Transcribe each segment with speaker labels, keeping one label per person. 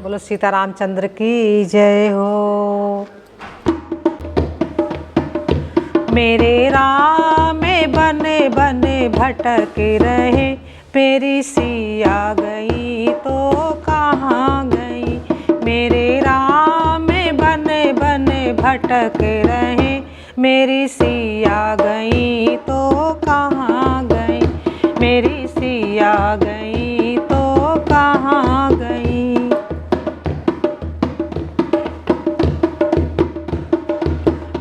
Speaker 1: बोलो सीता रामचंद्र की जय हो। मेरे राम बने बने भटक रहे, मेरी सिया गई तो कहाँ गई। मेरे राम बने बने भटक रहे, मेरी सिया गई तो कहाँ गई। मेरी सिया गई तो कहाँ गई।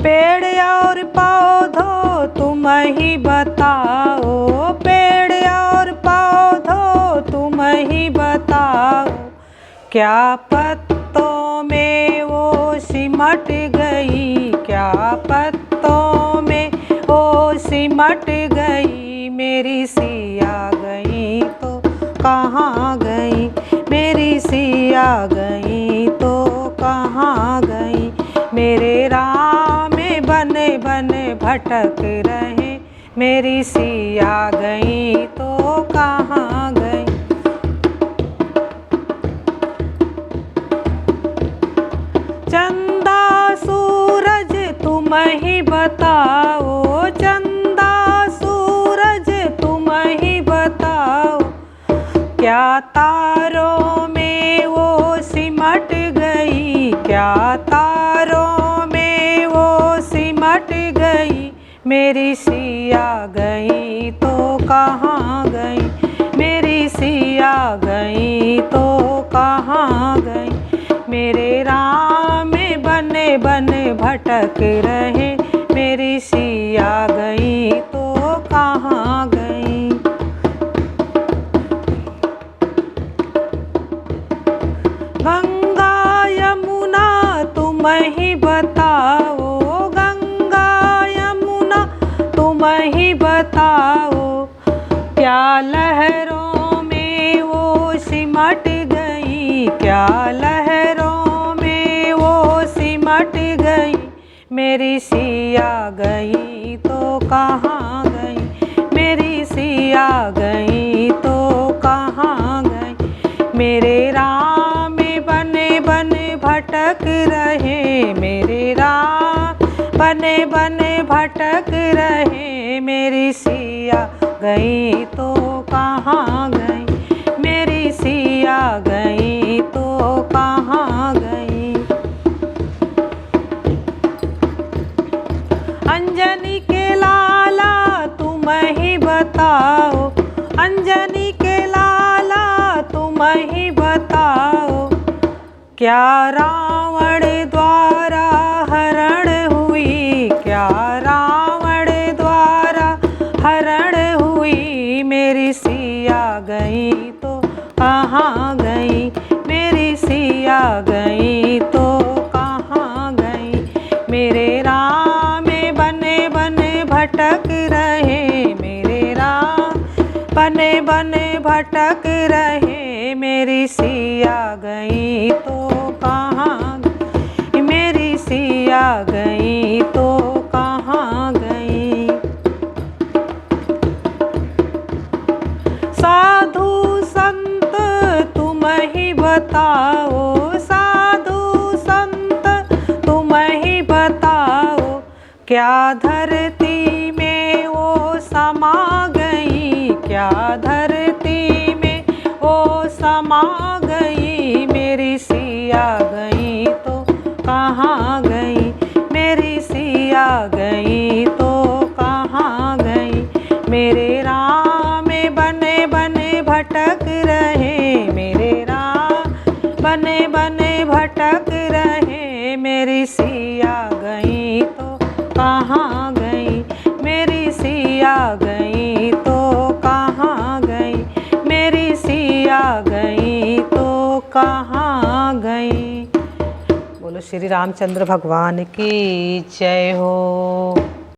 Speaker 1: पेड़ और पौधों तुम ही बताओ, पेड़ और पौधों तुम ही बताओ, क्या पत्तों में वो सिमट गई। क्या पत्तों में वो सिमट गई। मेरी सिया गई तो कहाँ गई। मेरी सिया गई तो कहाँ गई। मेरे राम बने बने भटक रहे, मेरी सिया गई तो कहाँ गई। चंदा सूरज तुम ही बताओ, चंदा सूरज तुम ही बताओ, क्या तारों में वो सिमट गई। क्या तारों में वो सिमट गई। मेरी सिया गई तो कहाँ गई। मेरी सिया गई तो कहाँ गई। मेरे राम बने बने भटक रहे, मेरी सिया गई तो कहाँ गई। गंगा यमुना तुम ही बताओ, गंगा यमुना तुम ही बताओ, क्या लहरों में वो सिमट गई। क्या लहरों में वो सिमट गई। मेरी सिया गई तो कहाँ गई। मेरी सिया गई तो कहाँ गई। मेरे राम बने बने भटक रहे, मेरे राम बने बने भटक रहे, मेरी सिया गई तो कहाँ गई। मेरी सिया गई तो कहाँ गई। अंजनी के लाला तुम ही बताओ, अंजनी के लाला तुम ही बताओ, क्या रावण द्वारा हरण हुई। क्या रावण द्वारा हरण हुई। मेरी सिया गई तो कहाँ गई। मेरी सिया गई तो कहाँ गई। मेरे राम बने बने भटक रहे, मेरे राम बने बने भटक रहे, मेरी सिया गई तो कहाँ गई। मेरी सिया गई तो कहाँ गई। साधु संत तुम ही बताओ, साधु संत तुम ही बताओ, क्या धरती में वो समा गई। क्या धरती में वो समा गई। मेरी सिया गई तो कहाँ गई। मेरी सिया गई तो कहाँ गई। मेरे राम बने बने भटक रहे, मेरे राम बने बने भटक रहे, मेरी सिया गई तो कहाँ गई। मेरी सिया गई तो कहाँ गई। मेरी सिया गई तो कहाँ गई। बोलो श्री रामचंद्र भगवान की जय हो।